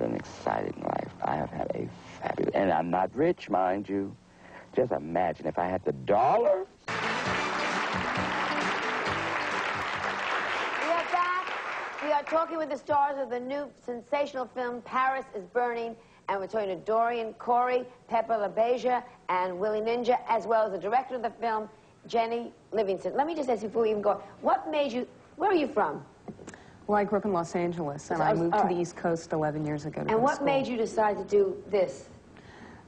An exciting life. I have had a fabulous, and I'm not rich, mind you. Just imagine if I had the dollars. We are back. We are talking with the stars of the new sensational film, Paris is Burning, and we're talking to Dorian Corey, Pepper LaBeija, and Willie Ninja, as well as the director of the film, Jenny Livingston. Let me just ask you before we even go, what made you, where are you from? Well, I grew up in Los Angeles, and I moved to the East Coast 11 years ago to go to school. And what made you decide to do this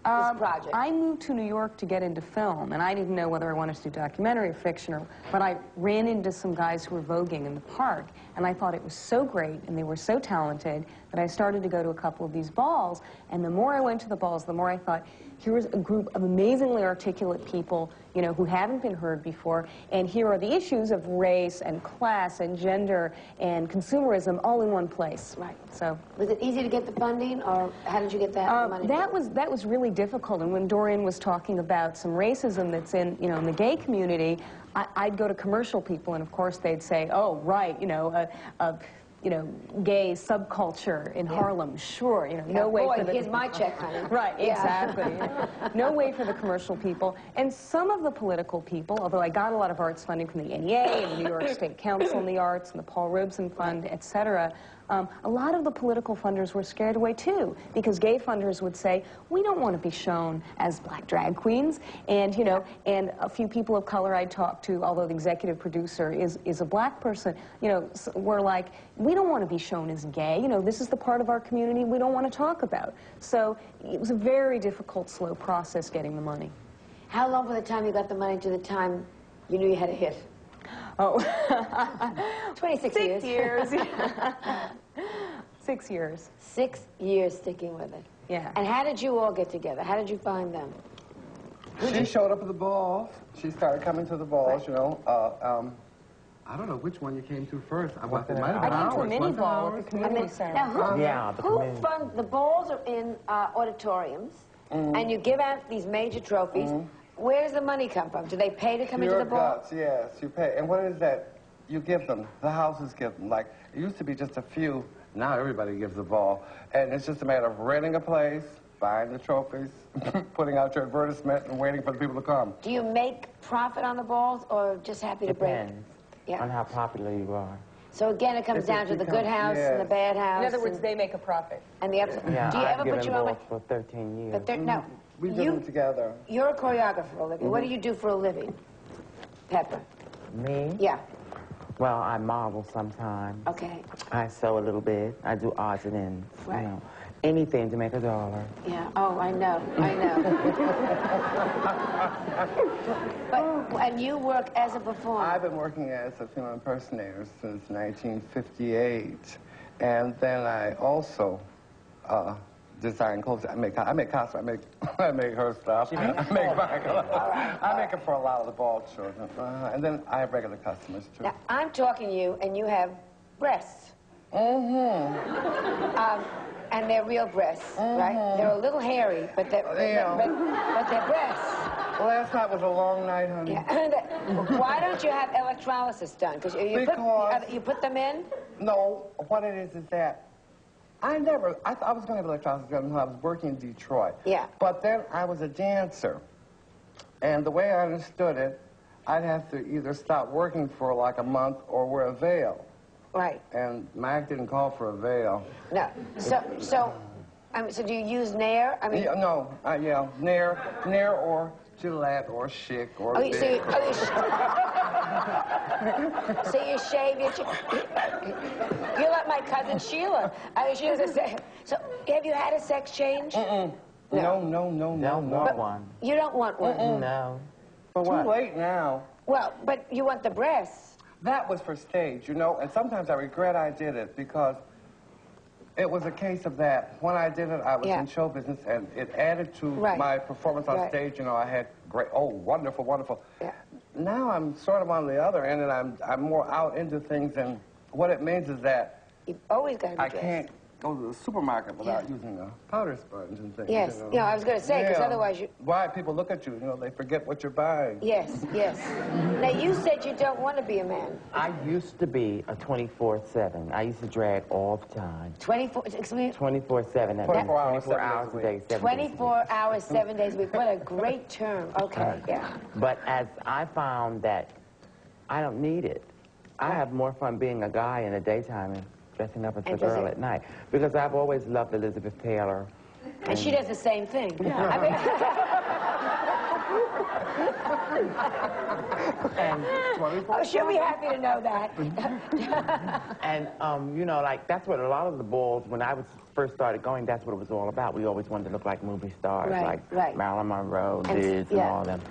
project? I moved to New York to get into film, and I didn't know whether I wanted to do documentary or fiction, but I ran into some guys who were voguing in the park, and I thought it was so great, and they were so talented, that I started to go to a couple of these balls, and the more I went to the balls, the more I thought, here was a group of amazingly articulate people, you know, who haven't been heard before, and here are the issues of race and class and gender and consumerism all in one place. Right. So, was it easy to get the funding, or how did you get that money? That was really difficult, and when Dorian was talking about some racism that's in, you know, in the gay community, I'd go to commercial people, and of course they'd say, oh, right, you know, gay subculture in Harlem, sure, you know, no way for the... here's my check, honey. Right, exactly. No way for the commercial people. And some of the political people, although I got a lot of arts funding from the NEA and the New York State Council on the Arts and the Paul Robeson Fund, etc., a lot of the political funders were scared away, too, because gay funders would say, we don't want to be shown as black drag queens, and, you know, and a few people of color I talked to, although the executive producer is a black person, you know, were like, we don't want to be shown as gay, you know, this is the part of our community we don't want to talk about. So it was a very difficult, slow process getting the money. How long from the time you got the money to the time you knew you had a hit? Oh. 26 years. 6 years. 6 years. 6 years sticking with it. Yeah. And how did you all get together? How did you find them? She showed up at the balls. She started coming to the balls, you know. I don't know which one you came to first. It might have been I ours. came to a mini ball at the community center. Now, who funds the balls are in auditoriums, and you give out these major trophies. Where does the money come from? Do they pay to come into the ball? Guts, yes, you pay. And what is that? You give them. The houses give them. Like, it used to be just a few. Now everybody gives a ball. And it's just a matter of renting a place, buying the trophies, putting out your advertisement, and waiting for the people to come. Do you make profit on the balls, or just happy to bring it? Depends on how popular you are. So again, it comes down to the good house and the bad house. In other words, they make a profit. And the ups. Yeah, do you I've ever put your own balls for 13 years. But no. We do them together. You're a choreographer for a living. What do you do for a living, Pepper? Me? Yeah. Well, I model sometimes. Okay. I sew a little bit. I do odds and ends. Right. You know, anything to make a dollar. Yeah. Oh, I know. I know. And you work as a performer. I've been working as a film impersonator since 1958, and then I also design clothes. I make costumes. I make her stuff. I make it for a lot of the ball children, and then I have regular customers too. Now, I'm talking to you, and you have breasts. And they're real breasts, right? They're a little hairy, but they're but they're breasts. Last night was a long night, honey. Yeah. Why don't you have electrolysis done? Because you put them in? No, what it is that I was going to have electrolysis done when I was working in Detroit. Yeah. But then I was a dancer. And the way I understood it, I'd have to either stop working for like a month or wear a veil. Right. And Mac didn't call for a veil. No. So do you use Nair? I mean. Yeah, Nair or Gillette or Chic or Big. So you shave your... You're like my cousin Sheila. She was a say. So have you had a sex change? No. Don't want one. You don't want one? No. For what? Too late now. Well, but you want the breasts. That was for stage, you know, and sometimes I regret I did it because it was a case of that. When I did it, I was in show business, and it added to my performance on stage. You know, I had great, wonderful, wonderful. Yeah. Now I'm sort of on the other end, and I'm more out into things, and what it means is that you've always got to be dressed. go to the supermarket without using a powder sponge and things. Yes. You know? Yeah, I was going to say, because otherwise you... Why people look at you, you know, they forget what you're buying. Yes, yes. Now, you said you don't want to be a man. I used to be a 24/7. I used to drag all the time. 24, excuse me? 24/7. 24 hours, 24 hours a day, 7 days a week. 24 hours, 7 days a week. What a great term. Okay, yeah. But as I found that I don't need it. I have more fun being a guy in the daytime and dressing up as a girl at night. Because I've always loved Elizabeth Taylor. And she does the same thing. Yeah. I mean, And oh, she'll be happy to know that. And, you know, like, that's what a lot of the balls, when I was first started going, that's what it was all about. We always wanted to look like movie stars, like Marilyn Monroe, Liz, and all of them.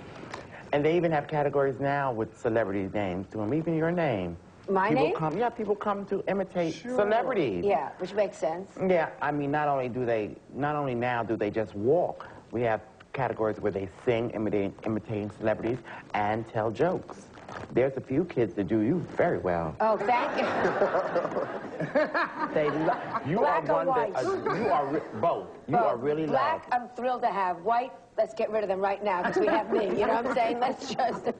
And they even have categories now with celebrity names to them, even your name. My name? People come to imitate celebrities. Yeah, which makes sense. Yeah, I mean, not only now do they just walk, we have categories where they sing, imitating celebrities, and tell jokes. There's a few kids that do you very well. Oh, thank you. You Black are or one white? that, you are both. You are really Black, loved. I'm thrilled to have. White, let's get rid of them right now, because we have me. You know what I'm saying? Let's just...